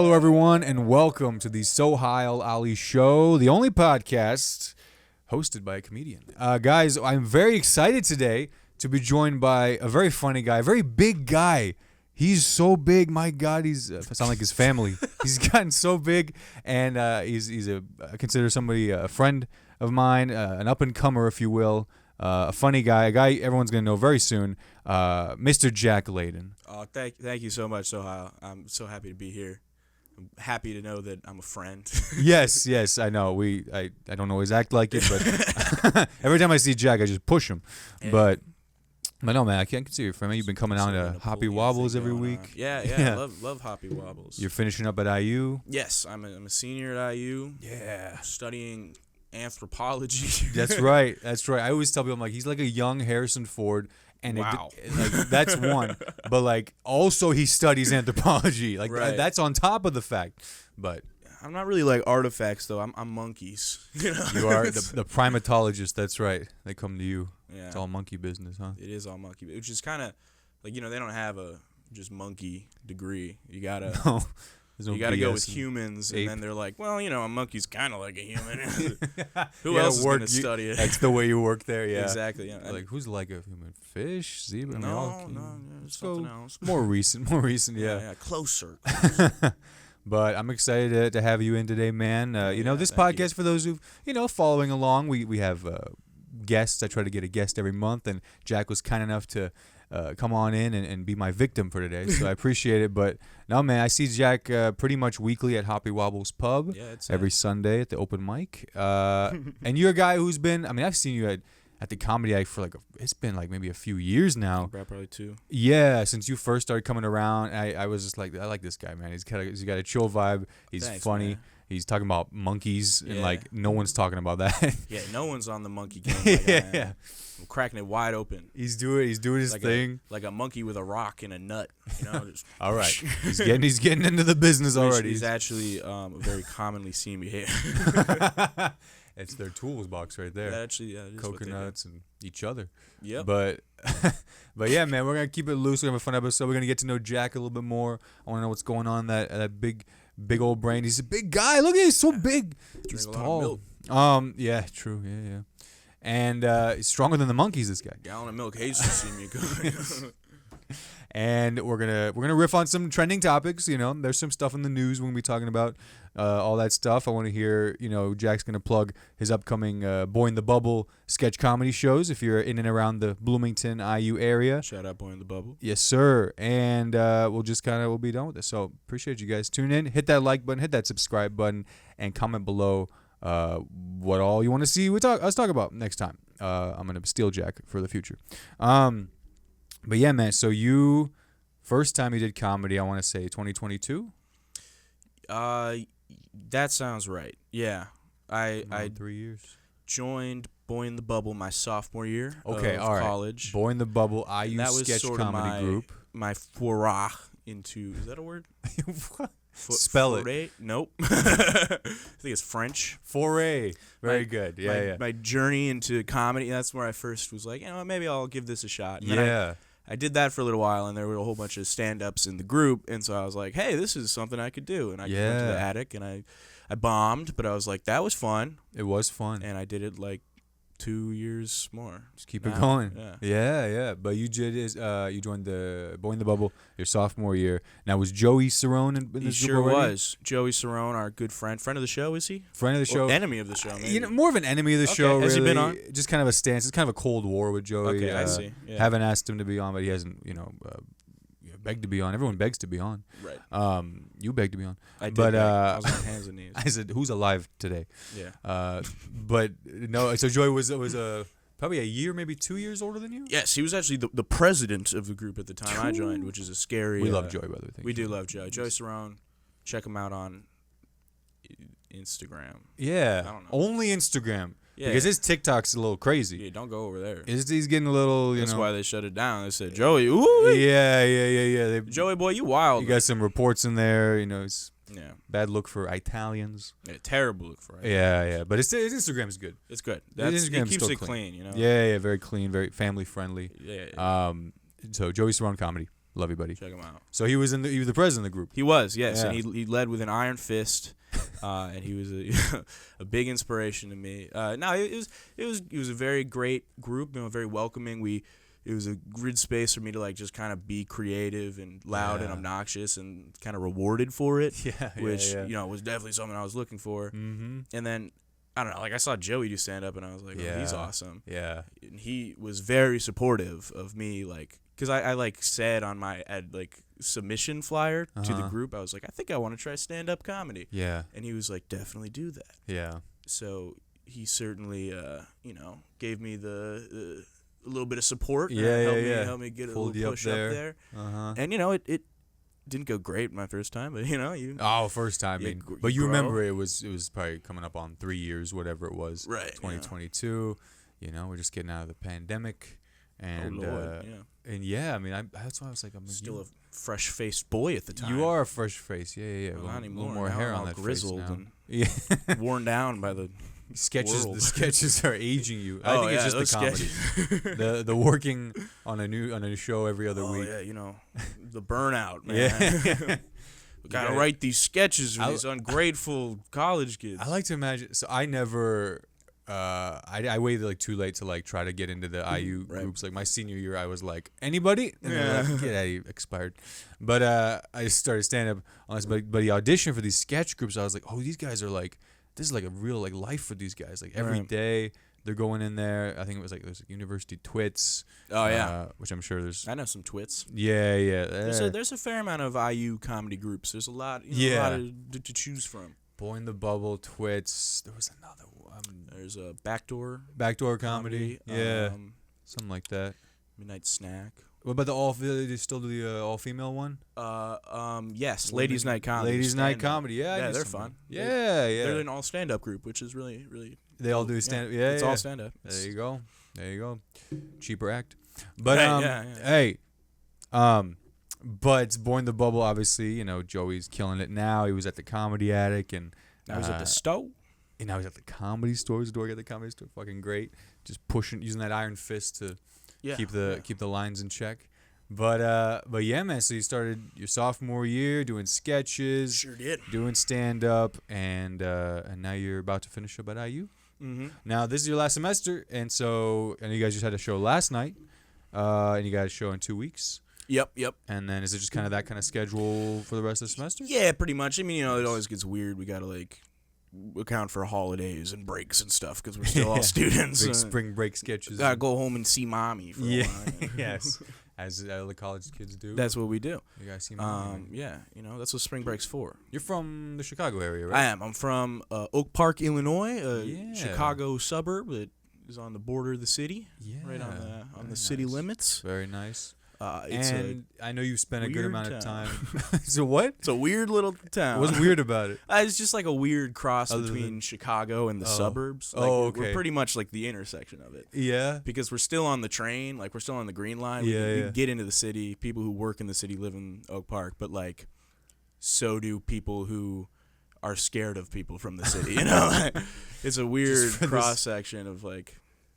Hello, everyone, and welcome to the Sohile Ali Show, the only podcast hosted by a comedian. Guys, I'm very excited today to be joined by a very funny guy, a very big guy. He's so big, my God, he's sound like his family. He's gotten so big, and I consider somebody a friend of mine, an up-and-comer, if you will, a funny guy, a guy everyone's going to know very soon, Mr. Jack Layden. Oh, thank you so much, Sohile. I'm so happy to be here. I'm happy to know that I'm a friend. yes, I know. I don't always act like it, but every time I see Jack, I just push him. Yeah. But no, man, I can't consider you a friend. You've been coming out to Hoppy Wobbles every week. Yeah. I love Hoppy Wobbles. You're finishing up at IU? Yes, I'm a senior at IU. Yeah. Studying anthropology. That's right. I always tell people, I'm like, he's like a young Harrison Ford. And wow. That's one. But, like, also he studies anthropology. Like, right. That's on top of the fact. But I'm not really like artifacts, though. I'm monkeys. You know? You are the primatologist. That's right. They come to you. Yeah. It's all monkey business, huh? It is all monkey, which is kind of like, they don't have a just monkey degree. You gotta go with humans, and then they're like, well, a monkey's kind of like a human. Who else is gonna study it? That's the way you work there, yeah. Exactly. Yeah. Like, who's like a human? Fish, zebra? No, something else. More recent, yeah. Yeah, closer. But I'm excited to have you in today, man. This podcast, for those who following along, we have guests. I try to get a guest every month, and Jack was kind enough to come on in and be my victim for today, so I appreciate it. But no, man, I see Jack pretty much weekly at Hoppy Wobbles Pub, every Sunday at the open mic. And you're a guy who's been, I've seen you at the Comedy Act for it's been maybe a few years now. Probably 2. Yeah, since you first started coming around, I was just like, I like this guy, man. He's got a chill vibe. He's funny. Man. He's talking about monkeys, and no one's talking about that. Yeah, no one's on the monkey game. Yeah. I'm cracking it wide open. He's doing his thing. Like a monkey with a rock and a nut. Just all right. He's getting into the business already. He's actually a very commonly seen behavior. It's their tools box right there. Actually, yeah, coconuts and each other. Yep. But yeah, man, we're gonna keep it loose. We're gonna have a fun episode. We're gonna get to know Jack a little bit more. I want to know what's going on in that big old brain. He's a big guy. Look at him, he's so big. He's tall. Yeah, true. Yeah. And he's stronger than the monkeys. This guy. Gallon of milk hates to see me go. And we're gonna riff on some trending topics. There's some stuff in the news we're gonna be talking about, all that stuff. I want to hear. Jack's gonna plug his upcoming Boy in the Bubble sketch comedy shows. If you're in and around the Bloomington, IU area, shout out Boy in the Bubble. Yes, sir. And we'll be done with this. So appreciate you guys. Tune in, hit that like button, hit that subscribe button, and comment below what all you want to see us talk about next time. I'm gonna steal Jack for the future. But yeah, man, so first time you did comedy, I want to say 2022? That sounds right. Yeah. I 3 years. Joined Boy in the Bubble my sophomore year of all right. college. Boy in the Bubble, IU that was sketch sort comedy of group. My foray into, is that a word? Spell foray? It. Nope. I think it's French. Foray. Very good. Yeah. My journey into comedy, that's where I first was like, maybe I'll give this a shot. And I did that for a little while, and there were a whole bunch of stand-ups in the group, and so I was like, hey, this is something I could do. And I went to the attic, and I bombed, but I was like, that was fun. It was fun. And I did it 2 years more. Just keep it going. Yeah. But you joined the Boy in the Bubble your sophomore year. Now, was Joey Cerrone in this group already? He sure was. Joey Cerrone, our good friend of the show, is he? Friend of the show. Or enemy of the show, maybe. More of an enemy of the show, really. Has he been on? Just kind of a stance. It's kind of a cold war with Joey. Okay, I see. Yeah. Haven't asked him to be on, but he hasn't, begged to be on. Everyone begs to be on. Right. You begged to be on. I did. But I was on hands and knees. I said, who's alive today? Yeah. But no, so Joey was probably a year, maybe 2 years older than you? Yes, he was actually the president of the group at the time I joined, which is a scary... We love Joey, by the way. We do love Joey. Joey Cerrone. Check him out on Instagram. Yeah. I don't know. Only Instagram. Yeah. Because his TikTok's a little crazy. Yeah, don't go over there. He's getting a little, That's why they shut it down. They said, Joey, ooh. Yeah. Joey, boy, you wild. You got some reports in there, it's... Yeah. Bad look for Italians. Yeah, terrible look for Italians. Yeah. But his Instagram is good. It's good. It keeps it clean, Yeah, very clean, very family friendly. Yeah. So Joey Cerrone comedy. Love you, buddy. Check him out. So he was the president of the group. He was, yes, Yeah. and he led with an iron fist, and he was a big inspiration to me. No, it was a very great group, very welcoming. It was a grid space for me to like just kind of be creative and loud and obnoxious and kind of rewarded for it. Which was definitely something I was looking for. Mm-hmm. And then I don't know, like I saw Joey do stand up and I was like, oh, he's awesome. Yeah. And he was very supportive of me, like, because I like said on my submission flyer to the group, I was like, I think I want to try stand up comedy. Yeah. And he was like, definitely do that. Yeah. So he certainly gave me the a little bit of support. Helped me get a little push up there. And it didn't go great my first time, but first time. But you remember it was probably coming up on 3 years, whatever it was. Right. 2022. We're just getting out of the pandemic, and that's why I was like, I'm still a fresh-faced boy at the time. You are a fresh face. Yeah. Well, not anymore. A little more hair on that grizzled face now. And worn down by the sketches. world. The sketches are aging you. I think it's just the comedy. the working on a new show every other week. Yeah, the burnout, man. Yeah. We gotta write these sketches for these ungrateful college kids. I like to imagine. So I never. I waited like too late to like try to get into the IU groups. Like my senior year, I was like, anybody? And they're like, get out of here, expired. But I started stand up on this, but the audition for these sketch groups, I was like, oh, these guys are like, this is like a real like life for these guys. Like every day they're going in there. I think it was like there's University Twits. Oh yeah, which I'm sure there's. I know some Twits. Yeah. There's a fair amount of IU comedy groups. There's a lot. A lot to choose from. Boy in the Bubble, Twits. There was another one. There's a Backdoor comedy. Yeah, something like that. Midnight Snack. What about do you still do the all-female one? Yes, Ladies Night Comedy. Ladies Night Comedy, yeah, they're fun. Yeah. They're an all stand-up group, which is really, really. They all do stand-up. Yeah, it's all stand-up. There you go. Cheaper act, but hey, but Boy in the Bubble, obviously, Joey's killing it now. He was at the Comedy Attic, and now he's at the Stowe. And now he's at the Comedy Store. His door at the Comedy Store, fucking great. Just using that iron fist to keep the lines in check. But yeah, man. So you started your sophomore year doing sketches. Sure did. Doing stand up, and now you're about to finish up at IU. Mm-hmm. Now this is your last semester, and so you guys just had a show last night, and you got a show in 2 weeks. Yep. And then is it just kind of that kind of schedule for the rest of the semester? Yeah, pretty much. I mean, it always gets weird. We gotta account for holidays and breaks and stuff because we're still all students. Big spring break sketches. Gotta go home and see mommy for a while. Yes, as the college kids do. That's what we do. You guys see mommy. Yeah, that's what spring break's for. You're from the Chicago area, right? I am. I'm from Oak Park, Illinois, a Chicago suburb that is on the border of the city. Yeah, right on the city limits. Very nice. I know you spent a good amount of time. So what? It's a weird little town. What's weird about it? It's just like a weird cross between Chicago and the suburbs. Okay. We're pretty much like the intersection of it. Yeah. Because we're still on the train, we're still on the Green Line. We can get into the city. People who work in the city live in Oak Park, but so do people who are scared of people from the city. It's a weird cross section of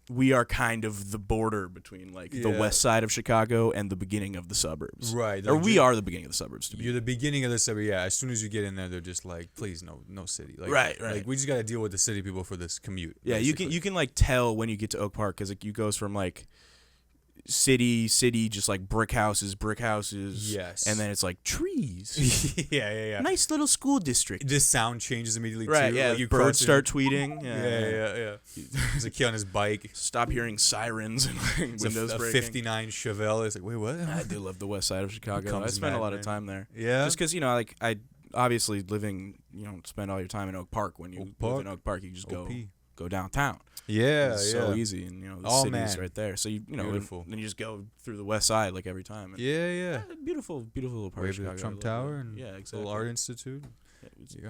we are kind of the border between the west side of Chicago and the beginning of the suburbs. Right. Or we are the beginning of the suburbs to be. You're the beginning of the suburbs, yeah. As soon as you get in there, they're just please, no city. Right. We just got to deal with the city people for this commute. Yeah, basically. you can tell when you get to Oak Park because you goes from city, just brick houses, yes, and then it's trees. yeah. Nice little school district. The sound changes immediately, right? Too. Yeah, you birds start tweeting. Yeah. There's a kid on his bike. Stop hearing sirens and windows breaking. 59 Chevelle. It's wait, what? I do love the west side of Chicago. I spent a lot of time there. Yeah, just because I obviously living. You don't spend all your time in Oak Park. When you live in Oak Park, you just go downtown. Yeah, it's so easy, and the city's right there. So beautiful. Then you just go through the west side every time. And beautiful little part of Chicago. Wave Trump Tower and exactly. Little Art Institute.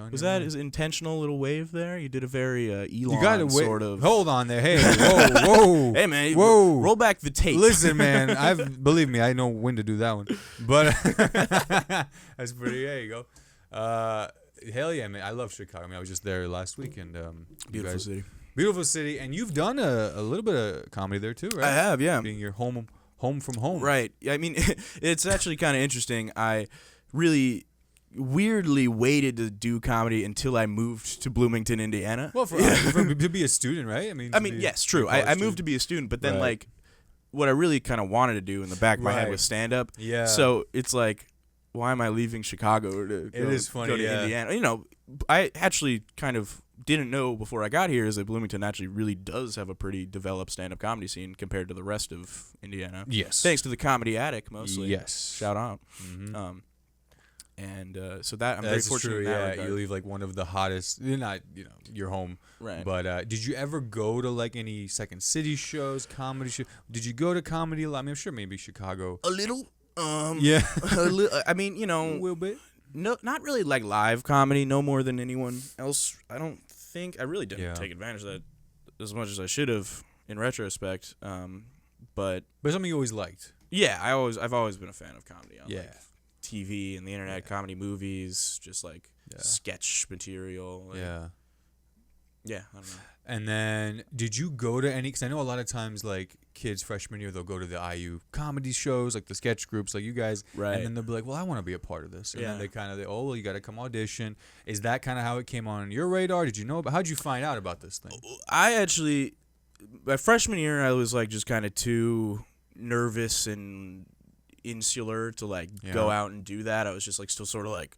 Was that his intentional little wave there? You did a very Elon sort of. Hold on there, hey, whoa, hey man, whoa, roll back the tape. Listen, man, believe me, I know when to do that one, but that's pretty. There you go. Hell yeah, man, I love Chicago. I mean, I was just there last week, and beautiful city. Beautiful city, and you've done a little bit of comedy there too, right? I have, yeah. Being your home home from home. Right. I mean, it's actually kind of interesting. I really weirdly waited to do comedy until I moved to Bloomington, Indiana. Well, to be a student, right? I mean, yes, true. I moved to be a student, but then like what I really kind of wanted to do in the back of my head was stand up. Yeah. So it's like, why am I leaving Chicago to go to Indiana? You know, I actually kind of didn't know before I got here is that Bloomington actually really does have a pretty developed stand-up comedy scene compared to the rest of Indiana. Yes. Thanks to the Comedy Attic, mostly. Yes. Shout out. Mm-hmm. So that I'm very fortunate. True. In that regard. You leave like one of the hottest. Not your home. Right. But did you ever go to like any Second City shows, comedy shows? Did you go to comedy? I mean, I'm sure maybe Chicago. A little. Yeah. I mean, a little bit. No, not really like live comedy. No more than anyone else. I don't think I really didn't take advantage of that as much as I should have in retrospect. But something you always liked. Yeah, I've always been a fan of comedy. Like TV and the internet, comedy movies, just like sketch material. Like, yeah, I don't know. And then, did you go to any? Because I know a lot of times, like kids freshman year, they'll go to the IU comedy shows, like the sketch groups, like you guys, right? And then they'll be like, "Well, I want to be a part of this." And then they kind of, well, you got to come audition. Is that kind of how it came on your radar? Did you know? How'd you find out about this thing? I actually, my freshman year, I was like just kind of too nervous and insular to like go out and do that. I was just like still sort of like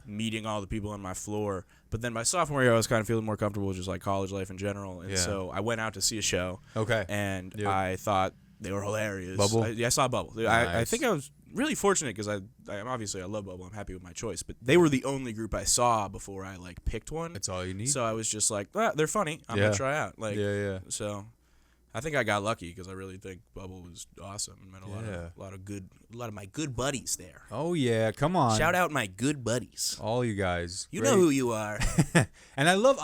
meeting all the people on my floor. But then my sophomore year, I was kind of feeling more comfortable with just like college life in general. And so I went out to see a show. Okay. And I thought they were hilarious. Bubble? I saw Bubble. Nice. I think I was really fortunate because I obviously I love Bubble. I'm happy with my choice. But they were the only group I saw before I like picked one. That's all you need. So I was just like, they're funny. I'm going to try out. Like, So I think I got lucky because I really think Bubble was awesome and met a lot of my good buddies there. Oh yeah, come on! Shout out my good buddies, all you guys. You know who you are. And I love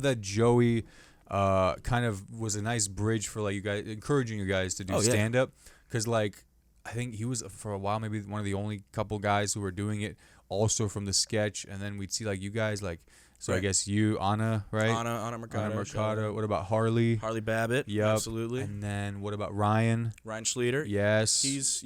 that Joey kind of was a nice bridge for like you guys, encouraging you guys to do stand up because like I think he was for a while maybe one of the only couple guys who were doing it also from the sketch, and then we'd see like you guys like. So I guess you, Anna, right? Anna Mercado. Anna Mercado. What about Harley? Harley Babbitt. Yep. Absolutely. And then what about Ryan? Ryan Schleter. Yes. He's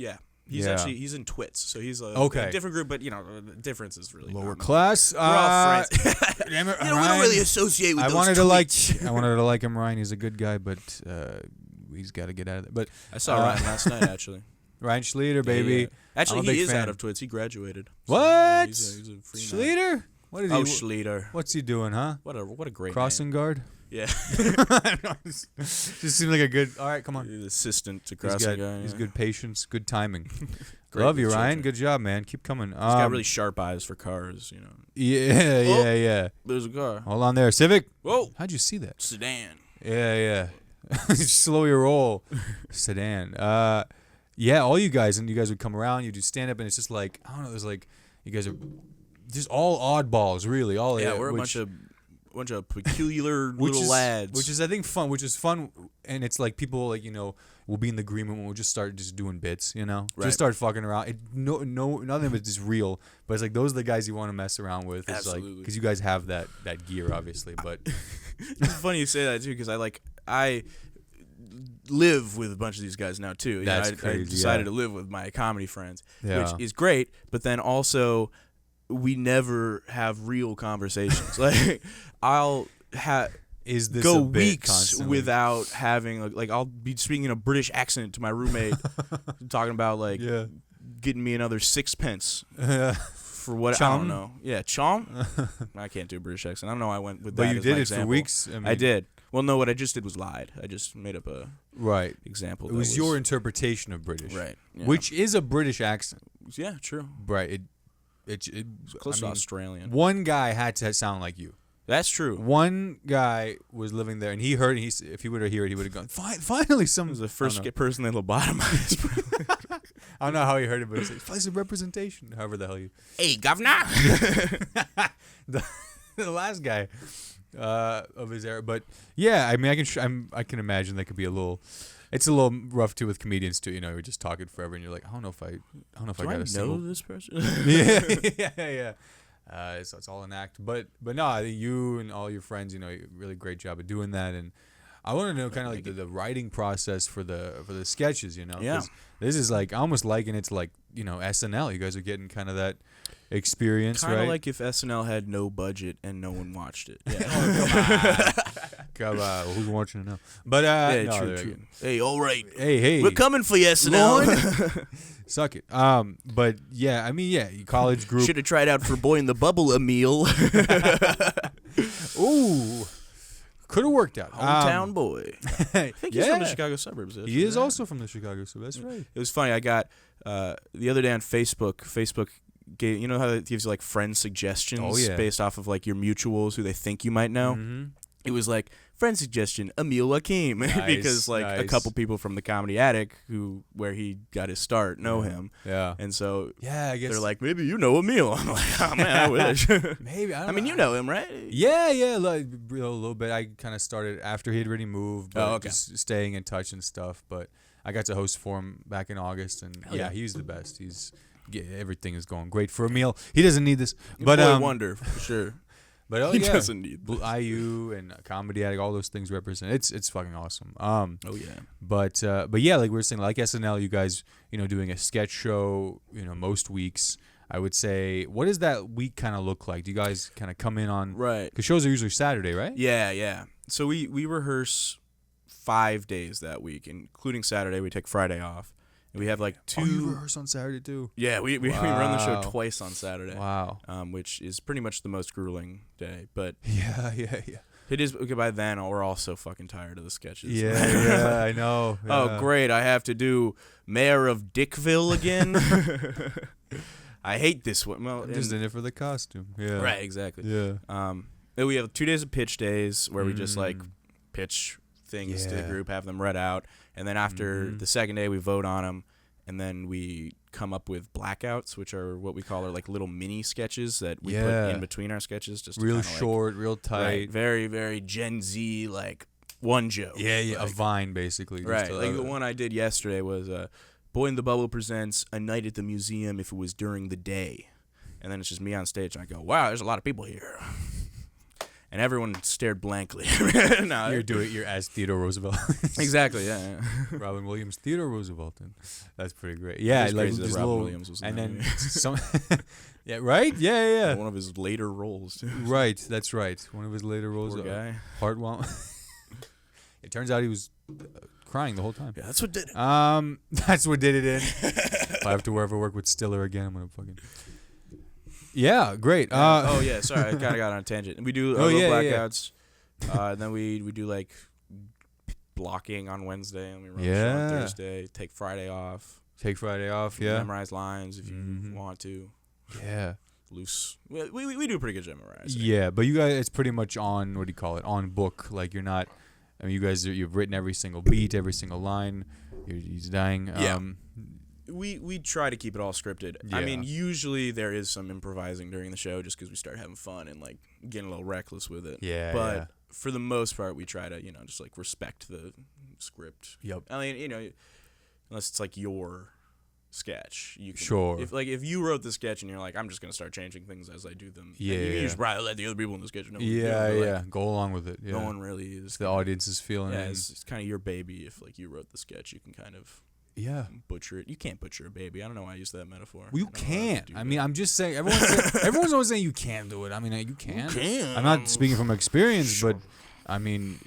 actually he's in Twits, so he's a different group, but the difference is really lower class. We're all friends. Damn it, we don't really associate with those wanted tweets. I wanted to like him, Ryan. He's a good guy, but he's got to get out of it. But I saw Ryan last night actually. Ryan Schleter, baby. Yeah. Actually, he is fan. out of Twits. He graduated. What? He's a free Schleter? man. What is Schleter. What's he doing, huh? What a great crossing name. Guard. Yeah. Just seems like a good. All right, come on. He's assistant to crossing guard. He's good patience, good timing. Love you, Ryan. Good job, man. Keep coming. He's got really sharp eyes for cars, you know. Yeah. There's a car. Hold on there, Civic. Whoa. How'd you see that? Sedan. Yeah. Slow your roll. Sedan. Yeah, all you guys, and you guys would come around, you do stand up, and it's just like I don't know. There's like you guys are just all oddballs, really. We're a bunch of peculiar little lads, which is I think fun. Which is fun, and it's like people like we'll be in the green room and we'll just start just doing bits, just start fucking around. Nothing of it is real, but it's like those are the guys you want to mess around with. It's absolutely, like because you guys have that gear, obviously. But it's funny you say that too, because I live with a bunch of these guys now too. That's crazy. I decided to live with my comedy friends, which is great. But then also, we never have real conversations. Like I'll go weeks constantly? without having like I'll be speaking in a British accent to my roommate, talking about getting me another sixpence. For what Chom? I don't know. Yeah, Chom? I can't do a British accent. I don't know why I went with that. But you as did my it example. for weeks. I did. Well, no, what I just did was lied. I just made up a example. It was your interpretation of British, right? Yeah. Which is a British accent. Yeah, true. Right. It's close to Australian. One guy had to sound like you. That's true. One guy was living there, and he heard it. If he would have heard it, he would have gone, finally, some. He was the first person they lobotomized. I don't know how he heard it, but he said, place of representation. However the hell you. Hey, governor. the last guy of his era, but yeah, I mean, I can imagine that could be a little. It's a little rough too with comedians too. You're just talking forever, and you're like, I don't know if I got a single. Know this person? yeah. So it's all an act, but no, I think you and all your friends, really great job of doing that, and I want to know kind of like the writing process for the sketches, you know? Yeah. 'Cause this is like, I almost liken it to like, you know, SNL. You guys are getting kind of that experience, right? Kind of like if SNL had no budget and no one watched it. Yeah. Come on. Who's watching it now? But, no, true. Hey, all right. Hey. We're coming for you, SNL. Suck it. But yeah, I mean, yeah, college group. Should have tried out for Boy in the Bubble a meal. Ooh. Could have worked out. Hometown boy. I think he's from the Chicago suburbs. He is also from the Chicago suburbs. That's right. It was funny. I got the other day on Facebook. Facebook gave, you know how it gives you like friend suggestions based off of like your mutuals who they think you might know. Mm-hmm. It was like friend suggestion Emil Hakim because like a couple people from the Comedy Attic where he got his start know him. Yeah. And so I guess they're like, maybe you know Emil. I'm like, oh man, I wish. Maybe. I mean, you know him, right? Yeah, like a little bit. I kind of started after he had already moved, but just staying in touch and stuff. But I got to host for him back in August, and he's the best. Everything is going great for Emil. He doesn't need this, but Boy wonder for sure. But he doesn't need IU and Comedy Attic, all those things represent. It's fucking awesome. But yeah, like we were saying, like SNL, you guys, you know, doing a sketch show, you know, most weeks. I would say, what does that week kind of look like? Do you guys kind of come in on because shows are usually Saturday, right? Yeah. So we rehearse 5 days that week, including Saturday. We take Friday off. We have like 2. Oh, you rehearse on Saturday too? Yeah, we run the show twice on Saturday. Wow. Which is pretty much the most grueling day. But yeah. It is. By then, we're all so fucking tired of the sketches. Yeah, I know. Yeah. Oh, great! I have to do Mayor of Dickville again. I hate this one. Well, I'm just in it for the costume. Yeah. Right. Exactly. Yeah. We have 2 days of pitch days where we just like pitch things to the group, have them read out. And then after the second day, we vote on them, and then we come up with blackouts, which are what we call like little mini sketches that we put in between our sketches. Just real short, real tight. Right, very, very Gen Z, like one joke. Yeah, like, a vine, basically. Right, like the one I did yesterday was Boy in the Bubble presents A Night at the Museum if it was during the day. And then it's just me on stage, and I go, wow, there's a lot of people here. And everyone stared blankly. No, you're as Theodore Roosevelt. Exactly, yeah. Robin Williams, Theodore Roosevelt. That's pretty great. Yeah, like just Robin little, Williams was and then some. Yeah, right. Yeah. One of his later roles too. Right, that's right. One of his later roles. Poor guy. Heartwarming. It turns out he was crying the whole time. Yeah, that's what did it. That's what did it in. If I have to ever work with Stiller again, I'm gonna fucking. Yeah, great. Sorry, I kind of got on a tangent. We do blackouts. And then we do like blocking on Wednesday, and we run the show on Thursday. Take Friday off. Yeah. Memorize lines if you want to. Yeah. Loose. We do a pretty good job memorizing. Yeah, but you guys, it's pretty much on, what do you call it, on book. Like you're not, I mean, you guys, you've written every single beat, every single line. He's dying. Yeah. We try to keep it all scripted. Yeah. I mean, usually there is some improvising during the show just because we start having fun and like getting a little reckless with it. Yeah. But for the most part, we try to, just like respect the script. Yep. I mean, unless it's like your sketch. You can, sure. If you wrote the sketch and you're like, I'm just gonna start changing things as I do them. Yeah. You just probably let the other people in the sketch know. Yeah. Go along with it. Yeah. No one really is. The audience is feeling it. Yeah, it's kind of your baby. If like you wrote the sketch, you can kind of. Yeah. Butcher it. You can't butcher a baby. I don't know why I used that metaphor. Well, you can't. I mean, I'm just saying. Everyone's always saying you can't do it. I mean, you can. You can. I'm not speaking from experience, but I mean,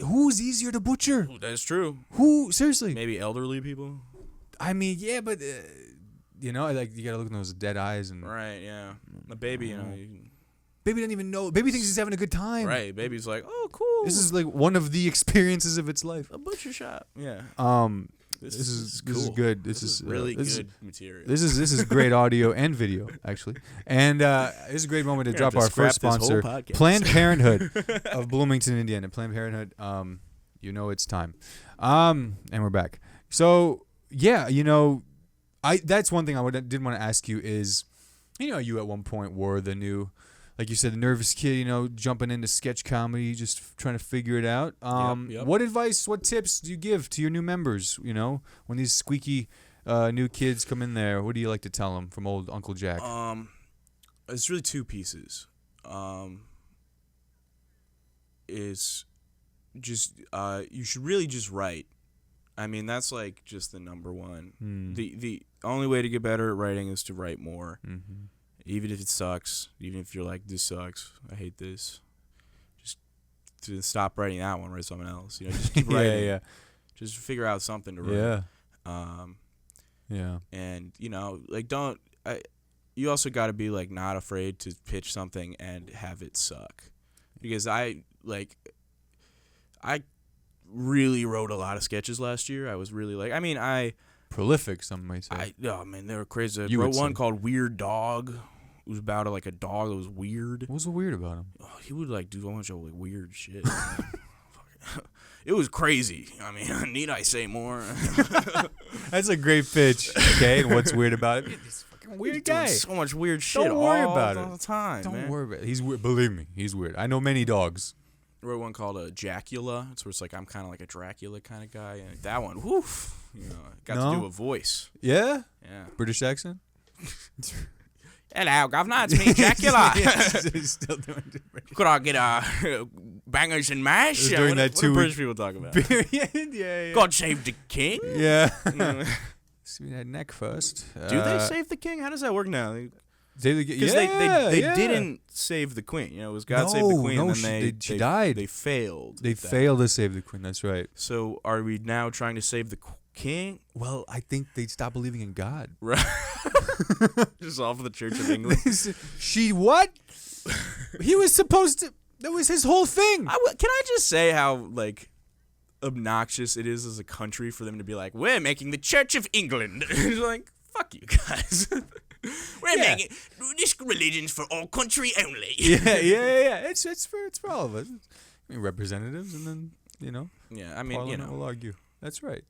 who's easier to butcher? That's true. Who? Seriously? Maybe elderly people. I mean, yeah, but like you gotta look in those dead eyes and. Right. Yeah. A baby, Baby doesn't even know. Baby thinks he's having a good time. Right. Baby's like, oh, cool. This is like one of the experiences of its life. A butcher shop. Yeah. This is cool. This is good. This is really good material. This is great audio and video actually, and this is a great moment to drop our first sponsor, Planned Parenthood of Bloomington, Indiana. Planned Parenthood, it's time, and we're back. So yeah, that's one thing I did want to ask you is, you at one point were the new. Like you said, the nervous kid, jumping into sketch comedy, just trying to figure it out. Yep. What advice, what tips do you give to your new members, when these squeaky new kids come in there? What do you like to tell them from old Uncle Jack? It's really two pieces. Is you should really just write. I mean, that's like just the number one. The only way to get better at writing is to write more. Mm-hmm. Even if it sucks, even if you're like, this sucks, I hate this, just to stop writing that one, write something else. Just keep writing. Yeah. Just figure out something to write. Yeah. And you also got to be like not afraid to pitch something and have it suck, because I really wrote a lot of sketches last year. I was really prolific, some might say. They were crazy. I wrote one called Weird Dog. It was about a dog that was weird. What was so weird about him? Oh, he would do a bunch of weird shit. It was crazy. I mean, need I say more? That's a great pitch. Okay, and what's weird about it? This fucking weird guy. So much weird shit. Don't worry about all the time. Don't worry about it. He's weird. Believe me, he's weird. I know many dogs. I wrote one called Dracula. It's where it's I'm kind of like a Dracula kind of guy. And that one, woof. Got to do a voice. Yeah? Yeah. British accent? Hello, governor. It's me, Dracula. He's still doing it. Could I get bangers and mash? Doing that too. What do British people talk about? yeah. God save the king? Yeah. See that neck first. Do they save the king? How does that work now? Because they didn't save the queen. It was God save the queen, and then she died. They failed. They failed to save the queen. That's right. So are we now trying to save the king? Well, I think they stopped believing in God. Right. Just off of the Church of England. What? He was supposed to. That was his whole thing. Can I just say how obnoxious it is as a country for them to be like, we're making the Church of England. It's like, fuck you guys. We're making this religion's for all country only. Yeah. It's for all of us. I mean, representatives, and then Yeah, I mean, Parliament will argue. That's right.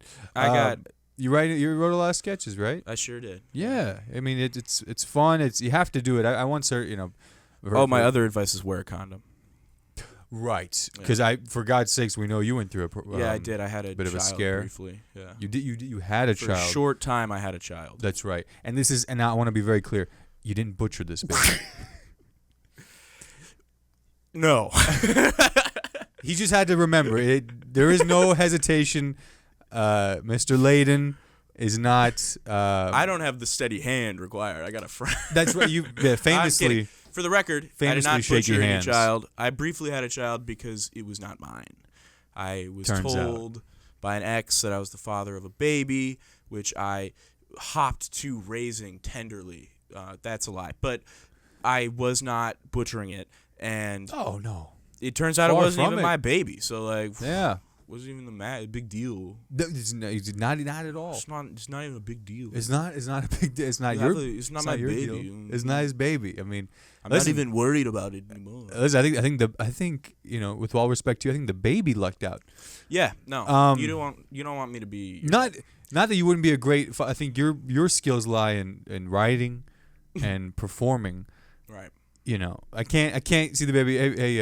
You wrote a lot of sketches, right? I sure did. Yeah. I mean, it's fun. You have to do it. I once heard, my other advice is wear a condom. Right, because for God's sakes, we know you went through I did. I had a bit child of a scare. Briefly. Yeah, you had a child. For a short time, I had a child. That's right, and I want to be very clear. You didn't butcher this baby. No. He just had to remember it. There is no hesitation. Mr. Layden is not. I don't have the steady hand required. I got a friend. That's right. You famously. For the record, I did not butcher any child. I briefly had a child because it was not mine. I was told by an ex that I was the father of a baby, which I hopped to raising tenderly. That's a lie. But I was not butchering it. And oh, no. It turns out it wasn't even my baby. So, yeah. Wasn't even the big deal. It's not at all. It's not even a big deal. It's not a big deal. It's not my baby. Deal. It's not his baby. I mean, I'm not even worried about it anymore. Listen, I think with all respect to you, I think the baby lucked out. Yeah, no. You don't want me to be not that you wouldn't be a great. I think your skills lie in writing and performing. Right. I can't see the baby. Hey,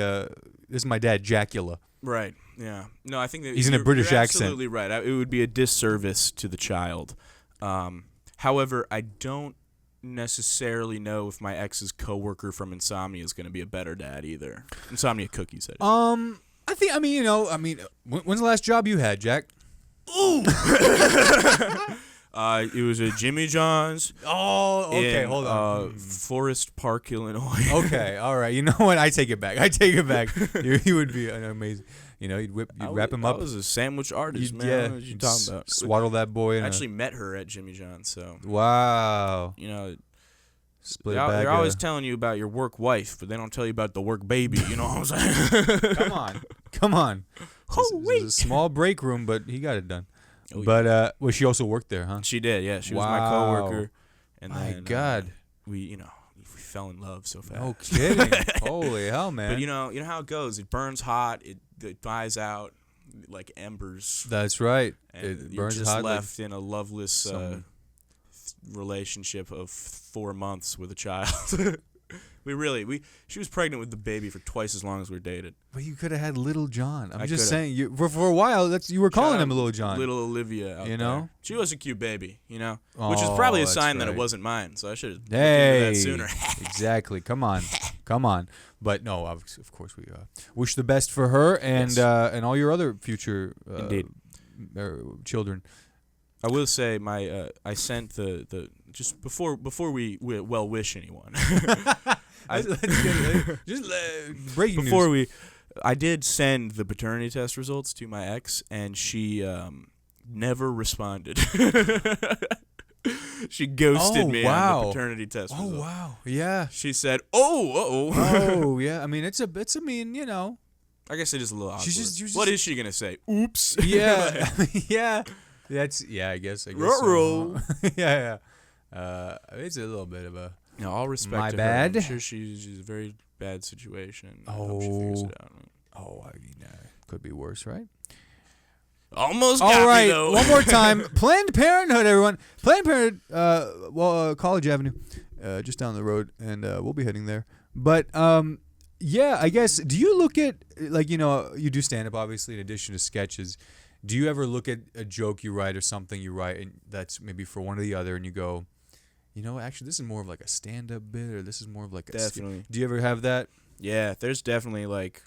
this is my dad, Dracula. Right. Yeah. No, I think that he's in a British you're accent. Absolutely right. It would be a disservice to the child. However, I don't necessarily know if my ex's coworker from Insomnia is going to be a better dad either. Insomnia Cookies. I think. When's the last job you had, Jack? Ooh. It was a Jimmy John's. Oh, okay. Hold on. Forest Park, Illinois. Okay, all right. You know what? I take it back. He would be an amazing. You'd wrap him up. I was a sandwich artist, man. Yeah, what are you talking about? Swaddle that boy. I actually met her at Jimmy John's. So. Wow. Split they're always telling you about your work wife, but they don't tell you about the work baby. You know what I'm saying? Come on. It was a small break room, but he got it done. Oh, but she also worked there, huh? She did, yeah. She was my coworker. And my God, we fell in love so fast. No kidding! Holy hell, man! But you know how it goes. It burns hot. It dies out like embers. That's right. And it you're burns just hot left in a loveless relationship of 4 months with a child. She was pregnant with the baby for twice as long as we dated. But you could have had Little John. I'm just saying, for a while, you were calling him Little John. Little Olivia out there. She was a cute baby, which is probably a sign that it wasn't mine. So I should have looked into that sooner. Exactly. Come on. Come on. But no, of course we wish the best for her and all your other future Indeed. Children. I will say I sent the just before we well wish anyone. Breaking news. I did send the paternity test results to my ex, and she never responded. She ghosted me on the paternity test results. Oh wow, yeah. She said, "Oh, yeah." I mean, it's you know. I guess it is a little awkward. Just, what is she gonna say? Oops. Yeah, yeah. I guess. So. Yeah. It's a little bit of a. No, all respect. My to bad. Her. I'm sure she's a very bad situation. I hope she figures it out. I mean, could be worse, right? Almost. All right, me, though. one more time. Planned Parenthood, everyone. Planned Parenthood. College Avenue, just down the road, and we'll be heading there. But yeah, I guess. Do you look at you do stand up, obviously, in addition to sketches. Do you ever look at a joke you write or something you write, and that's maybe for one or the other, and you go, actually, this is more of like a stand-up bit, or this is more of like a definitely. Do you ever have that? Yeah, there's definitely like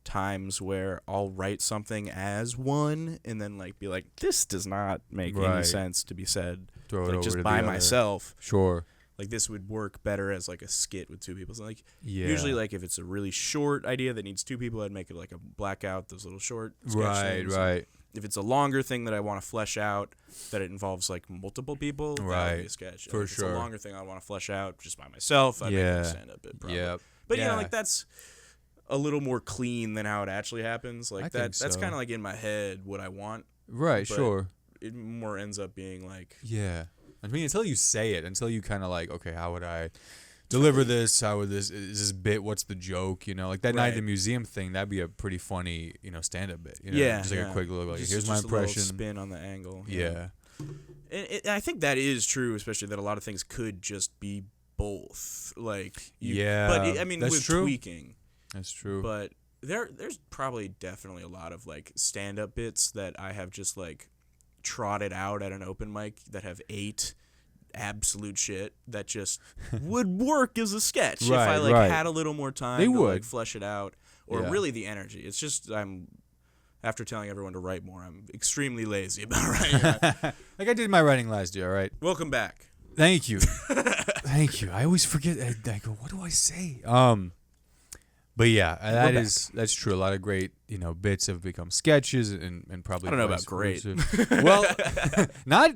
times where I'll write something as one, and then like be like, this does not make any sense to be said. Throw it like over just to by the other. myself. Sure. Like this would work better as like a skit with two people. So like Yeah. usually like if it's a really short idea that needs two people, I'd make it like a blackout, those little short sketch things. Right. If it's a longer thing that I want to flesh out, that it involves like multiple people, that would be a sketch. For if sure. it's a longer thing I want to flesh out just by myself, I'd make it a stand-up bit probably. Yeah. But like that's a little more clean than how it actually happens. Like that's kind of like in my head what I want. Right, sure. It more ends up being like I mean, until you say it, until you kind of like, okay, how would I deliver this? How would this is this bit? What's the joke? Like that night at the museum thing. That'd be a pretty funny, stand-up bit. Just like a quick little, like, here's my impression. A little spin on the angle. Yeah. And I think that is true, especially that a lot of things could just be both. Like but I mean, with tweaking. That's true. But there's probably definitely a lot of like stand-up bits that I have just like trotted out at an open mic that have 8 absolute shit that just would work as a sketch if I had a little more time to like flesh it out, or really the energy. It's just after telling everyone to write more, I'm extremely lazy about writing. Like I did my writing last year. All right. Welcome back. Thank you. Thank you. I always forget. I go, what do I say? But yeah, that's true. A lot of great, bits have become sketches and probably. I don't know about great. Well, not.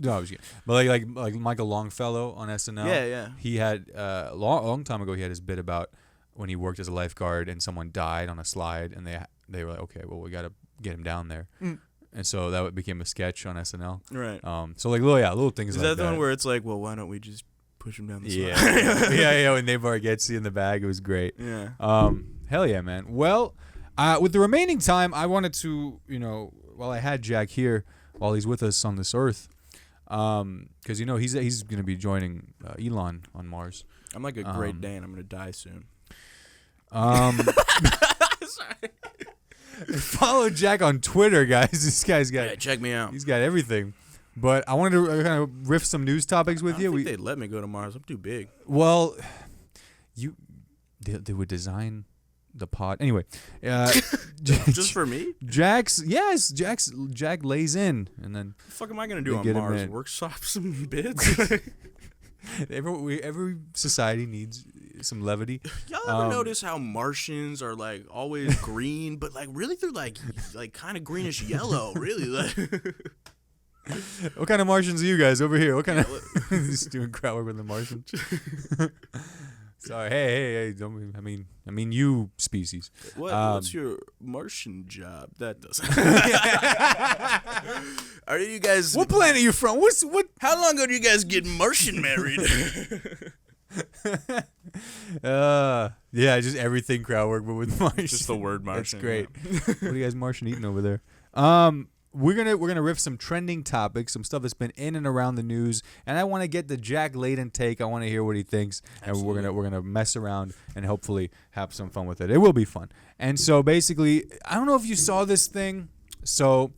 No, I was kidding. But like Michael Longfellow on SNL. Yeah. He had a long time ago. He had his bit about when he worked as a lifeguard and someone died on a slide, and they were like, okay, well, we got to get him down there. And so that became a sketch on SNL. Right. So like little things like that. Is that the one where it's like, well, why don't we just push him down the slide? Yeah. When Navar gets you in the bag, it was great. Yeah. Hell yeah, man. Well, with the remaining time, I wanted to, while I had Jack here, while he's with us on this earth, because he's going to be joining Elon on Mars. I'm like a Great Dane. I'm going to die soon. Sorry. Follow Jack on Twitter, guys. This guy's got. Check me out. He's got everything. But I wanted to kind of riff some news topics with you. I don't think they'd let me go to Mars. I'm too big. Well, they would design the pod anyway. Just for me? Jack lays in, and then. What the fuck am I gonna do on Mars? Workshop some bits. Every society needs some levity. Y'all ever notice how Martians are like always green, but like really they're like kind of greenish yellow, really? Like. What kind of Martians are you guys over here? What kind of just doing crowd work with the Martians? Sorry, hey, don't. I mean, you species. What's your Martian job? That doesn't. Are you guys? What planet are you from? What? How long ago did you guys get Martian married? Yeah, just everything crowd work, but with Martian. Just the word Martian. That's great. What are you guys Martian eating over there? We're gonna riff some trending topics, some stuff that's been in and around the news, and I want to get the Jack Layden take. I want to hear what he thinks, Absolutely. and we're gonna mess around and hopefully have some fun with it. It will be fun. And so basically, I don't know if you saw this thing. So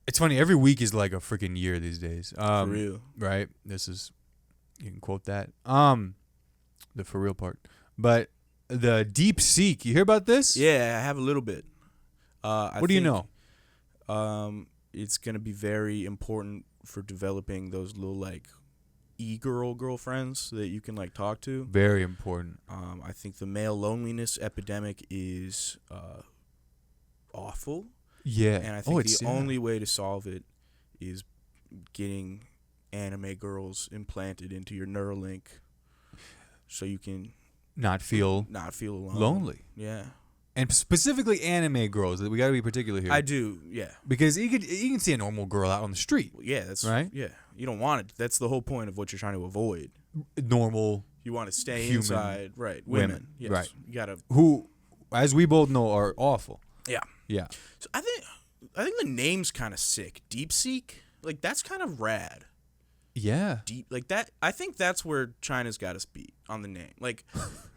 it's funny. Every week is like a freaking year these days. For real, right? You can quote that. The for real part. But the deep seek, you hear about this? Yeah, I have a little bit. What do you know? It's gonna be very important for developing those little like girlfriends that you can like talk to. Very important. I think the male loneliness epidemic is awful. Yeah. And I think the only way to solve it is getting anime girls implanted into your Neuralink so you can not feel alone. Lonely. Yeah. And specifically anime girls. We got to be particular here. I do, yeah. Because you can see a normal girl out on the street. Yeah, that's right. Yeah, you don't want it. That's the whole point of what you're trying to avoid. Normal. You want to stay human inside, right? Women, yes. Right? You gotta. Who, as we both know, are awful. Yeah. Yeah. So I think the name's kind of sick. Deep Seek, like that's kind of rad. Yeah. Deep, like that. I think that's where China's got us beat on the name. Like,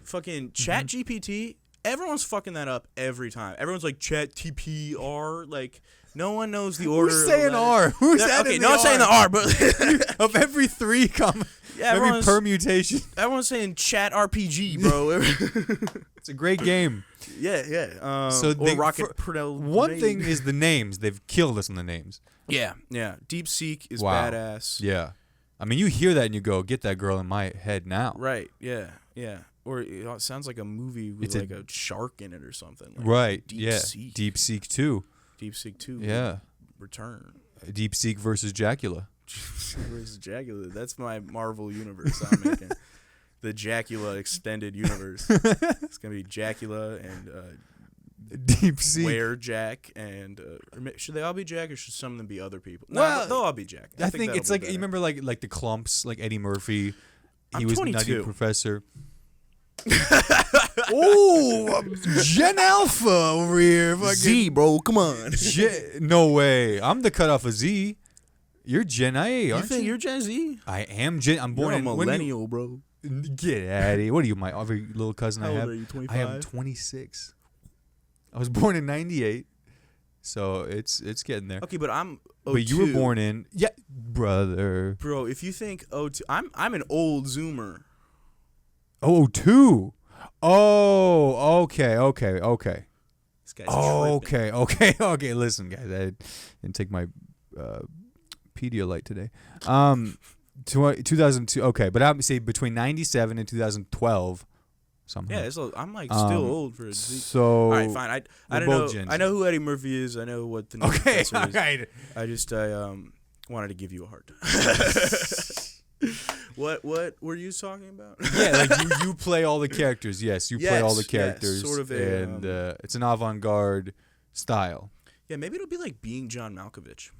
fucking Chat GPT. Everyone's fucking that up every time. Everyone's like Chat TPR. Like, no one knows the order. Who's saying R? Who's adding okay? No one's saying the R, but of every three every permutation. Everyone's saying Chat RPG, bro. It's a great game. Yeah. So or Rocket one thing is the names. They've killed us on the names. Yeah. Deep Seek is badass. Yeah. I mean, you hear that and you go, get that girl in my head now. Right. Yeah. Or it sounds like a movie with like a shark in it or something. Like right. Deep Seek. Deep Seek 2. Deep Seek 2. Yeah. Return. Deep Seek versus Dracula. Versus Dracula. That's my Marvel universe I'm making. The Dracula extended universe. It's going to be Dracula and Deep Seek. Where Jack and should they all be Jack or should some of them be other people? Well, no, they'll all be Jack. I think it's like better. You remember like the Clumps, like Eddie Murphy. He was 22. Nutty Professor. Oh, Gen Alpha over here. Z, bro, come on. No way. I'm the cutoff of Z. You're Gen A, aren't you? Think you're Gen Z? I am Gen. I'm born you're a in millennial, bro. Get out of here. What are you, my every little cousin How I have? old are you, 25? I am 26. I was born in 98. So it's getting there. Okay, but I'm 02. But you were born in brother. Bro, if you think 02, I'm an old Zoomer. Oh, 02. Oh, okay. This guy's tripping. Okay. Listen, guys, I didn't take my Pedialyte today. 2002. Okay, but I'm say between 97 and 2012. Somehow. Yeah, I'm like still old for a Z. So all right, fine. I don't know. Gens. I know who Eddie Murphy is. I know what the name is. All right. I just wanted to give you a hard time. What were you talking about? Yeah, like you play all the characters. Yes, you play all the characters. Sort of and it's an avant-garde style. Yeah, maybe it'll be like being John Malkovich.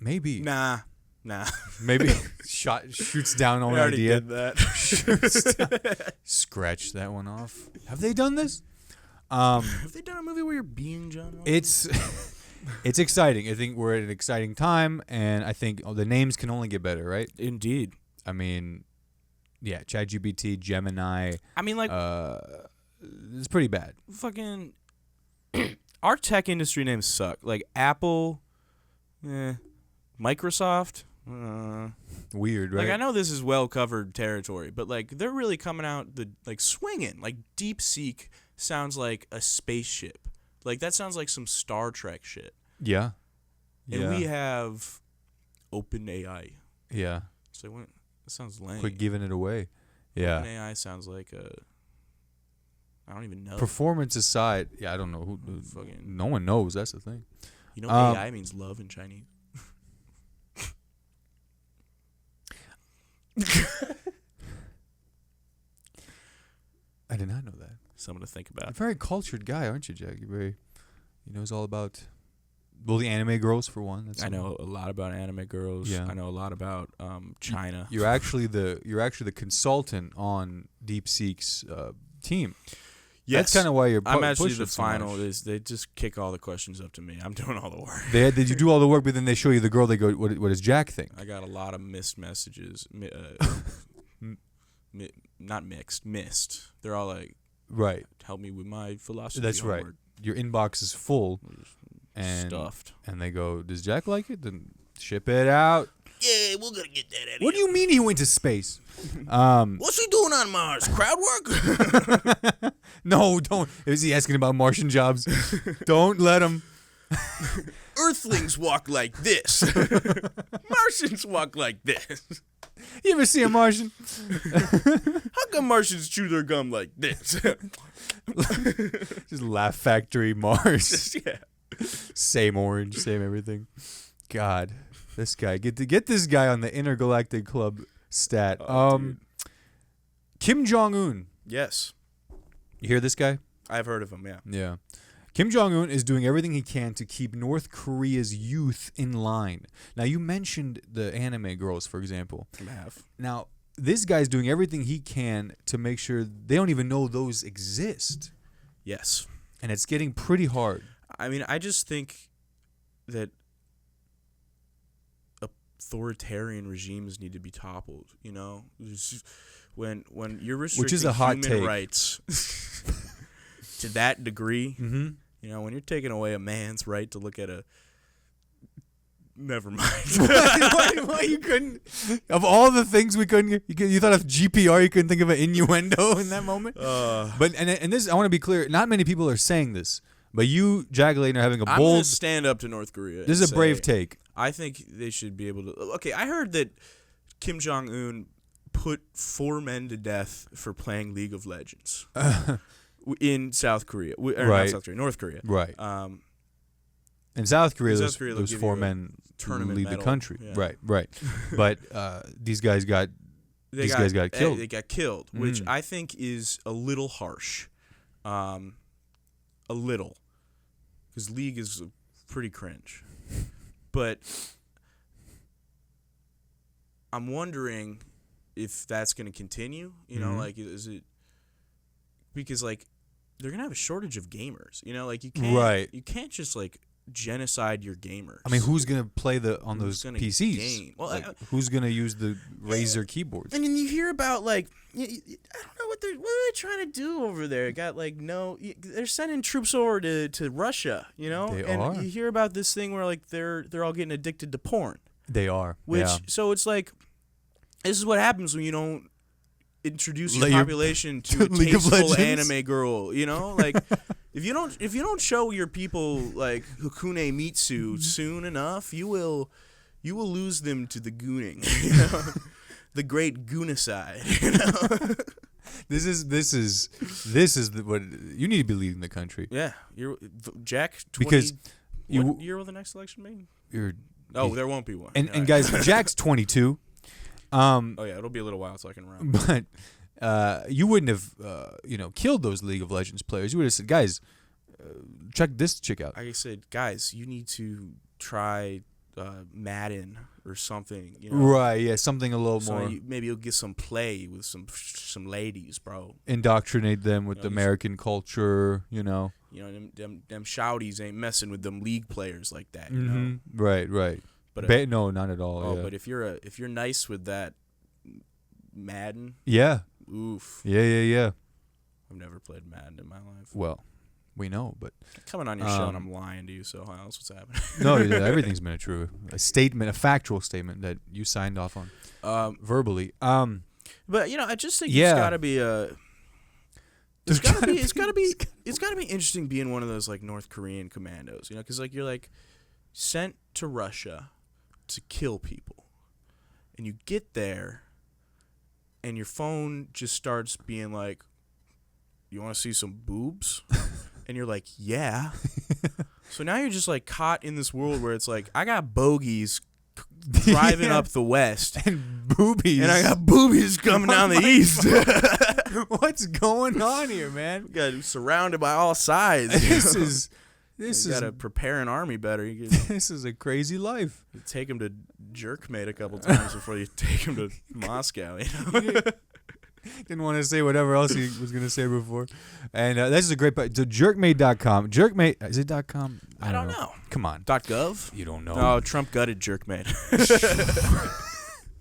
Maybe. Nah. Maybe shoots down on an idea. Did that. Scratch that one off. Have they done this? Have they done a movie where you're being John Malkovich? It's exciting. I think we're at an exciting time, and I think the names can only get better, right? Indeed. I mean, yeah, ChatGPT, Gemini. I mean, like, it's pretty bad. Fucking, our tech industry names suck. Like Apple, Microsoft. Weird, right? Like, I know this is well covered territory, but like they're really coming out swinging. Like Deep Seek sounds like a spaceship. Like that sounds like some Star Trek shit. Yeah. And we have OpenAI. Yeah. So that sounds lame. Quit giving it away. Yeah. OpenAI sounds like I don't even know. Performance aside, I don't know who. No one knows. That's the thing. You know, AI means love in Chinese. I did not know that. Something to think about. You're a very cultured guy, aren't you, Jack? He knows all about, the anime girls for one. I know a lot about anime girls. Yeah. I know a lot about China. You're actually the consultant on Deep Seek's team. Yes. That's kind of why you're. I'm actually the final. Is they just kick all the questions up to me. I'm doing all the work. Did you do all the work, but then they show you the girl? They go, what does Jack think? I got a lot of missed messages. Not mixed, missed. They're all like, right. Help me with my philosophy. That's right. Your inbox is full and stuffed. And they go, does Jack like it? Then ship it out. Yeah, we're gonna get that out of What do you mean he went to space? What's he doing on Mars? Crowd work? No, don't. Is he asking about Martian jobs? Don't let him. Earthlings walk like this. Martians walk like this. You ever see a Martian? How come Martians chew their gum like this? Just Laugh Factory Mars. Yeah. Same orange, same everything. God, this guy. Get this guy on the Intergalactic Club stat. Dude. Kim Jong-un. Yes. You hear this guy? I've heard of him, yeah. Yeah. Kim Jong-un is doing everything he can to keep North Korea's youth in line. Now, you mentioned the anime girls, for example. I have. Now, this guy's doing everything he can to make sure they don't even know those exist. Yes. And it's getting pretty hard. I mean, I just think that authoritarian regimes need to be toppled, you know? When you're restricting Which is a hot human take. rights to that degree, Mm-hmm. you know, when you're taking away a man's right to look at a... Never mind. Why you couldn't? Of all the things we couldn't, you thought of GPR. You couldn't think of an innuendo in that moment. But and this, I want to be clear. Not many people are saying this, but you, Jack Layden, are having a I'm bold. gonna stand up to North Korea. This is a brave take. I think they should be able to. Okay, I heard that Kim Jong-un put 4 men to death for playing League of Legends in South Korea. Right. Not South Korea, North Korea. Right. In South Korea, In those, South Korea, those they'll 4 give you a men tournament leave the medal. country. Yeah. Right. But these guys got killed. They got killed, which Mm. I think is a little harsh. A little. Because League is pretty cringe. But I'm wondering if that's going to continue. You know, like, is it... Because, like, they're going to have a shortage of gamers. You know, like, you can't just, like, genocide your gamers. I mean, who's gonna play on Who's those gonna PCs? game? Well, Like, who's gonna use the Razer keyboards? And then you hear about, like, I don't know what are they trying to do over there. Got like they're sending troops over to Russia, you know. They and are. you hear about this thing where like they're all getting addicted to porn. They are. Which yeah. so it's like this is what happens when you don't introduce your Let your- population to a League of tasteful Legends? anime girl, you know? Like if you don't show your people like Hakune Mitsu soon enough, you will lose them to the gooning, you know? The great goonicide, you know? This is what you need to be leading the country. Yeah, Jack. Because what year will the next election be? There won't be one. And guys, Jack's 22. Oh yeah, it'll be a little while so I can run. But you wouldn't have killed those League of Legends players. You would have said, guys, check this chick out. I said, guys, you need to try Madden or something. You know? Right? Yeah, something a little more. Maybe you'll get some play with some ladies, bro. Indoctrinate them with American culture. You know. You know, them shouties ain't messing with them league players like that. You Mm-hmm. know? Right. But no, not at all. Oh, yeah. but if you're nice with that Madden, yeah. oof. Yeah. I've never played Madden in my life. Well, we know, but Coming on your show and I'm lying to you, so how else what's happening? no, everything's been a factual statement that you signed off on verbally. But I just think it's got to be a. It's gotta be interesting being one of those like North Korean commandos, because like you're like sent to Russia to kill people, and you get there, and your phone just starts being like, "You want to see some boobs?" And you're like, "Yeah." So now you're just like caught in this world where it's like I got bogeys driving up the west and boobies, and I got boobies coming down the east. What's going on here, man? We got surrounded by all sides. This you gotta prepare an army better. This is a crazy life. You take him to Jerkmate a couple times before you take him to Moscow. Didn't want to say whatever else he was going to say before. And this is a great part. So jerkmate.com. Jerkmate, is it .com? I don't know. Come on. .gov? You don't know. No, Trump gutted Jerkmate.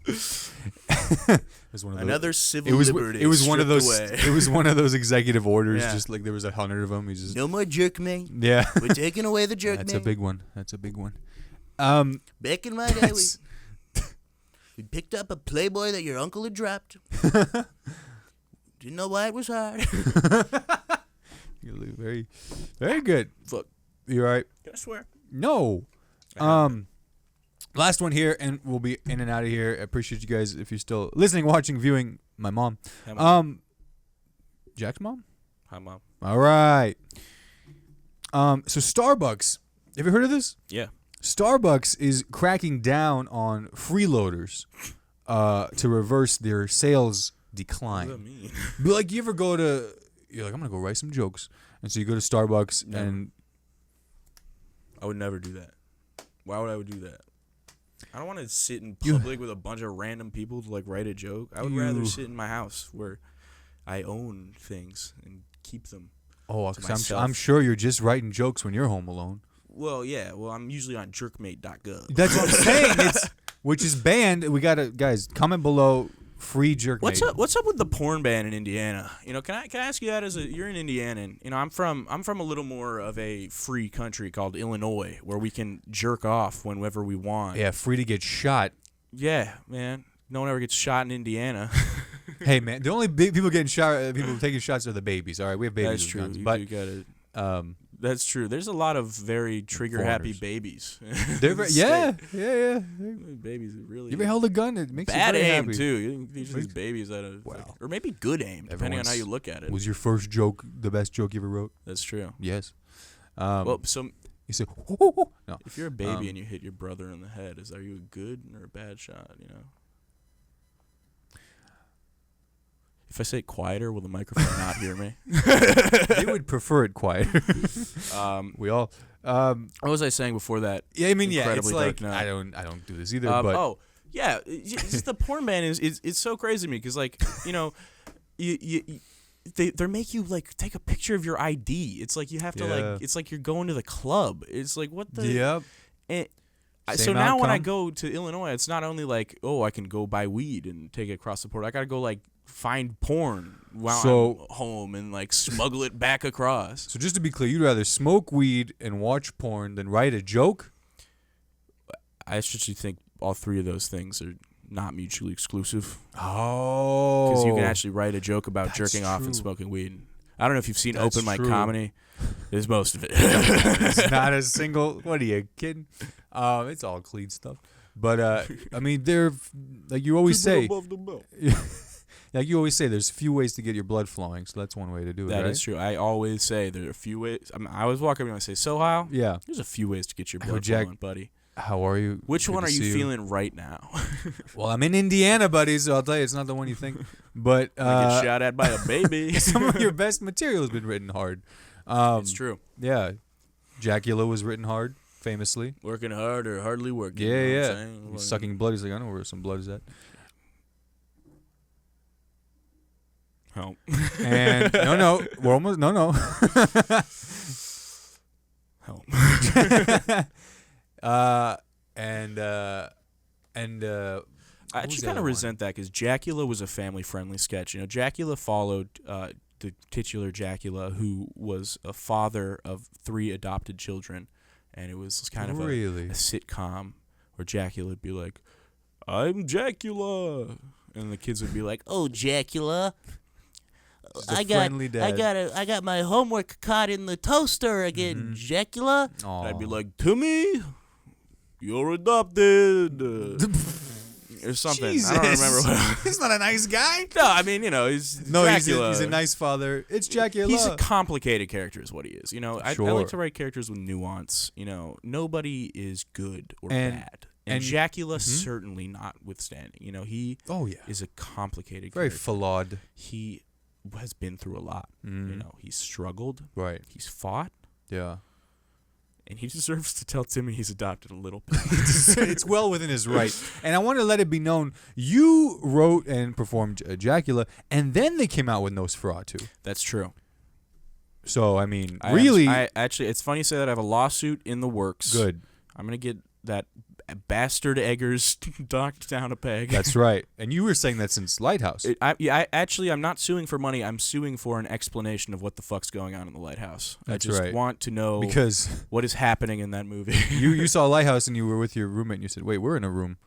It was one of those, another civil liberty. It was one of those. Away. It was one of those executive orders. Yeah. Just like there was 100 of them. No more Jerkmate. Yeah, we're taking away the Jerkmate. That's a big one. Back in my day, We picked up a Playboy that your uncle had dropped. Didn't know why it was hard. You're very, very good. Fuck. You all right? Can I swear? No. Last one here, and we'll be in and out of here. I appreciate you guys if you're still listening, watching, viewing. My mom. Hi, Mom. Jack's mom? Hi, Mom. All right. So Starbucks, have you heard of this? Yeah. Starbucks is cracking down on freeloaders to reverse their sales decline. What does that mean? But like, you ever go to, you're like, I'm going to go write some jokes. And so you go to Starbucks and... I would never do that. Why would I do that? I don't want to sit in public with a bunch of random people to like write a joke. I would rather sit in my house where I own things and keep them. Oh, I'm sure you're just writing jokes when you're home alone. Well, yeah. Well, I'm usually on jerkmate.gov. That's what I'm saying. Which is banned. We gotta, guys, comment below. Free jerkmate. What's up with the porn ban in Indiana? You know, can I ask you that you're in Indiana, and you know I'm from a little more of a free country called Illinois, where we can jerk off whenever we want. Yeah, free to get shot. Yeah, man. No one ever gets shot in Indiana. Hey, man, the only people getting shot, people taking shots are the babies. All right, we have babies. That's true. Guns, but you gotta. That's true. There's a lot of very trigger-happy babies. Yeah. Babies really. You ever held a gun? It makes bad you very aim happy. too. You teach these babies that are, or maybe good aim, depending on how you look at it. Was your first joke the best joke you ever wrote? That's true. Yes. Well, so you said, no. If you're a baby and you hit your brother in the head, are you a good or a bad shot? You know. If I say it quieter, will the microphone not hear me? They would prefer it quieter. We all. What was I saying before that? Yeah, I mean, yeah, it's like I don't do this either. But oh, yeah, just the porn ban is so crazy to me because like you know, they make you like take a picture of your ID. It's like you have to like it's like you're going to the club. It's like what the yep. So now when I go to Illinois, it's not only like I can go buy weed and take it across the border. I gotta go like find porn while I'm home and like smuggle it back across. So just to be clear, you'd rather smoke weed and watch porn than write a joke? I actually think all three of those things are not mutually exclusive. Oh. Because you can actually write a joke about jerking off and smoking weed. I don't know if you've seen open mic comedy. There's most of it. It's not a single. What are you kidding? It's all clean stuff. But I mean, they're like you always say. Above the belt. Like you always say, there's a few ways to get your blood flowing, so that's one way to do it. That right? is true. I always say there are a few ways. I always walk up and I say, Sohile, yeah, there's a few ways to get your blood flowing, buddy. How are you? Which one are you feeling right now? Well, I'm in Indiana, buddy, so I'll tell you, it's not the one you think. But get shot at by a baby. Some of your best material has been written hard. It's true. Yeah, Dracula was written hard, famously. Working hard or hardly working. Yeah, you know yeah. What I'm saying? Sucking blood. He's like, I know where some blood is at. Help. And no, we're almost no. Help. I actually kind of resent that because Dracula was a family-friendly sketch. You know, Dracula followed the titular Dracula, who was a father of 3 adopted children, and it was kind of a sitcom where Dracula would be like, "I'm Dracula," and the kids would be like, "Oh, Dracula. I got my homework caught in the toaster again, Dracula." And I'd be like, "Timmy, you're adopted." Or something. Jesus. I don't remember what. He's not a nice guy. No, I mean, you know, he's Dracula. He's a nice father. It's Dracula. He's a complicated character is what he is. You know, I like to write characters with nuance. You know, nobody is good or bad. And Dracula certainly notwithstanding. You know, he is a complicated very character. flawed. He has been through a lot. You know, he's struggled. Right. He's fought. Yeah. And he deserves to tell Timmy he's adopted a little bit. It's well within his right. And I want to let it be known, you wrote and performed Dracula, and then they came out with Nosferatu. That's true. So, I mean, really... Actually, it's funny you say that. I have a lawsuit in the works. Good. I'm going to get that bastard Eggers docked down a peg. That's right. And you were saying that since Lighthouse. I'm not suing for money. I'm suing for an explanation of what the fuck's going on in the Lighthouse. That's I just want to know what is happening in that movie. you saw Lighthouse and you were with your roommate and you said, wait, we're in a room.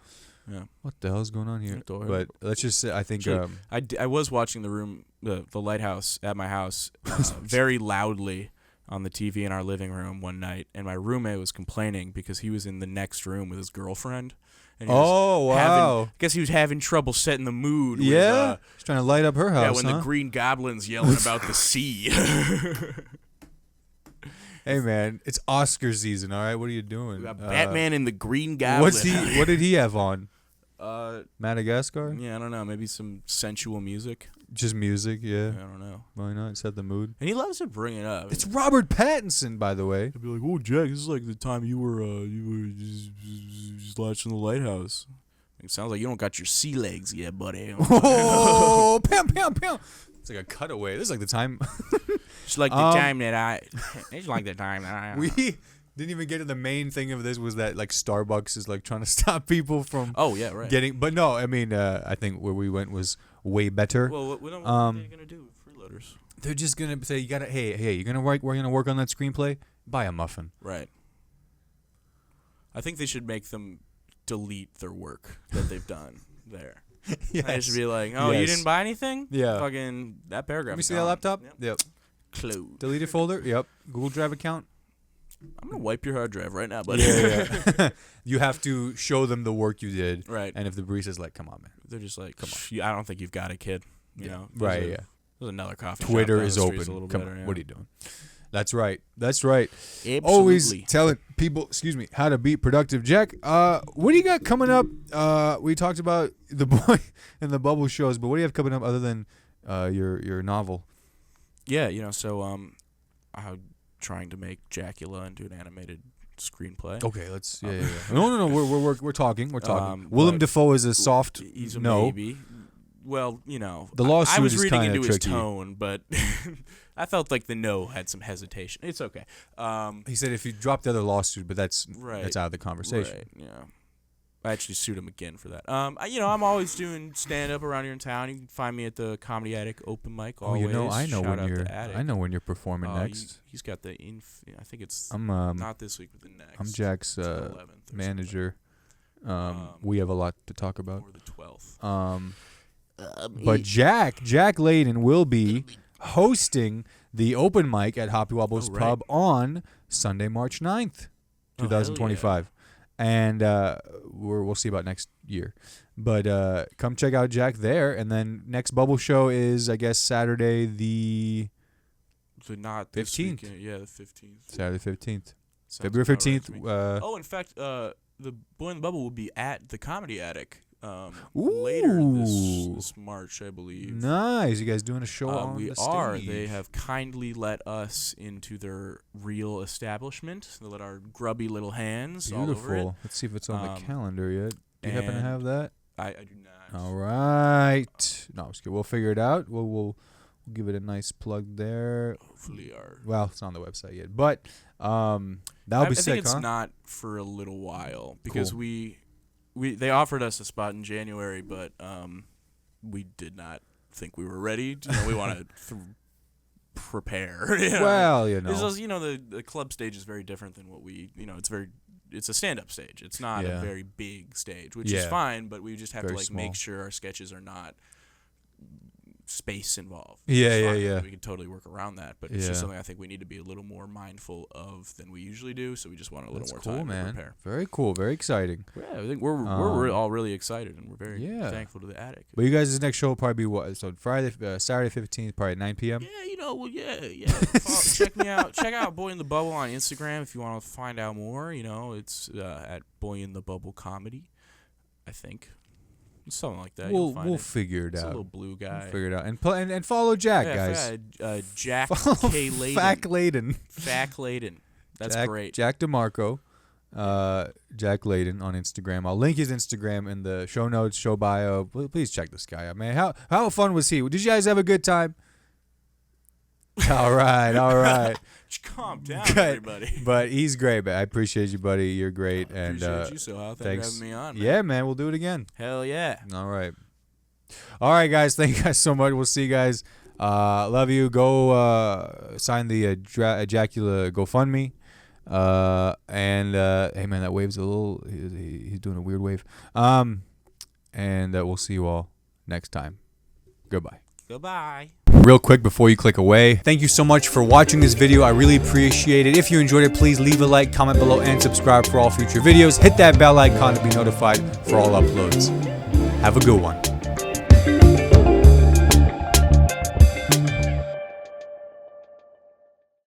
Yeah. What the hell is going on here? Adorable. But let's just say, I think I was watching the lighthouse at my house very loudly on the TV in our living room one night, and my roommate was complaining because he was in the next room with his girlfriend. And he wow! I guess he was having trouble setting the mood. Yeah, with, he's trying to light up her house. Yeah, when the Green Goblin's yelling about the sea. Hey man, it's Oscar season. All right, what are you doing? We got Batman and the Green Goblin. What did he have on? Madagascar? Yeah, I don't know. Maybe some sensual music. Just music, yeah. I don't know. Why not? Set the mood. And he loves to bring it up. It's Robert Pattinson, by the way. He'd be like, "Oh, Jack, this is like the time you were just watching the lighthouse. It sounds like you don't got your sea legs yet, buddy." Oh, pam, pam, pam. It's like a cutaway. This is like the time. It's like the time that I. It's like the time that I. We didn't even get to the main thing of this. Was that like Starbucks is like trying to stop people from. Oh yeah, right. Getting, but no, I mean, I think where we went was way better. Well, what are they gonna do, freeloaders? They're just gonna say, hey, you're gonna work. We're gonna work on that screenplay. Buy a muffin. Right. I think they should make them delete their work that they've done there. Yes. They should be like, "Oh, you didn't buy anything? Yeah. Fucking that paragraph." Let me see that laptop. Yep. Close. Deleted folder. Yep. Google Drive account. I'm gonna wipe your hard drive right now, buddy. Yeah. You have to show them the work you did. Right. And if the barista's like, "Come on, man," they're just like, "Come on, I don't think you've got a kid." You know. Right. There's another coffee. Twitter shop is down the open. street a little Come better, on. yeah. What are you doing? That's right. That's right. Absolutely. Always telling people, how to be productive. Jack, what do you got coming up? We talked about the boy and the bubble shows, but what do you have coming up other than your novel? Yeah, so I'm trying to make Dracula into an animated screenplay. Okay, let's. Yeah. No. We're talking. We're talking. Willem Dafoe is a soft. He's a no. maybe. Well, the lawsuit I was is reading into tricky. his tone, but I felt like the no had some hesitation. It's okay. He said if you drop the other lawsuit, but that's right. out of the conversation. Right. Yeah. I actually sued him again for that. I'm always doing stand up around here in town. You can find me at the Comedy Attic open mic. Always. I know Shout out when you're performing next. He's got the I think it's not this week, but the next. I'm Jack's 11th manager. We have a lot to talk about. Or the 12th. But Jack Layden will be hosting the open mic at Hoppy Wobble's Pub on Sunday, March 9th, 2025. And we'll see about next year. But come check out Jack there. And then next bubble show is, I guess, Saturday the So not 15th. Yeah, the 15th. Saturday 15th. Sounds February about right 15th. to me. In fact, the Boy in the Bubble will be at the Comedy Attic later this March, I believe. Nice. You guys doing a show on we the are. stage? They have kindly let us into their real establishment. They let our grubby little hands all over it. Beautiful. Let's see if it's on the calendar yet. Do you happen to have that? I do not. All right. No, I'm just kidding. We'll figure it out. We'll give it a nice plug there. Hopefully Well, it's not on the website yet. But that'll be sick, I think it's not for a little while because they offered us a spot in January, but we did not think we were ready. We want to prepare. Well, It's just, the club stage is very different than what we, it's a stand-up stage. It's not a very big stage, which is fine, but we just have to make sure our sketches are not space involved. Yeah. We can totally work around that, but it's just something I think we need to be a little more mindful of than we usually do. So we just want a little more time to prepare. Very cool, very exciting. Yeah, I think we're all really excited and we're very thankful to the Attic. But you guys' next show will probably be what? So Saturday 15th, probably at 9 p.m. Yeah. Check me out. Check out Boy in the Bubble on Instagram if you want to find out more. It's at Boy in the Bubble Comedy, I think. Something like that. We'll figure it out. It's a little blue guy. We'll figure it out and follow Jack, guys. Jack follow K. Layden. Fack Layden. That's great. Jack DeMarco, Jack Layden on Instagram. I'll link his Instagram in the show notes, show bio. Please check this guy out, man. How fun was he? Did you guys have a good time? All right. Just calm down, everybody. But he's great, man. I appreciate you, buddy. You're great. I appreciate you, Sohile. Thanks for having me on, man. Yeah, man. We'll do it again. Hell yeah. All right, guys. Thank you guys so much. We'll see you guys. Love you. Go sign the Dracula GoFundMe. And hey, man, that wave's a little. He's doing a weird wave. and we'll see you all next time. Goodbye. Goodbye. Real quick before you click away, thank you so much for watching this video. I really appreciate it. If you enjoyed it, please leave a like, comment below, and subscribe for all future videos. Hit that bell icon to be notified for all uploads. Have a good one.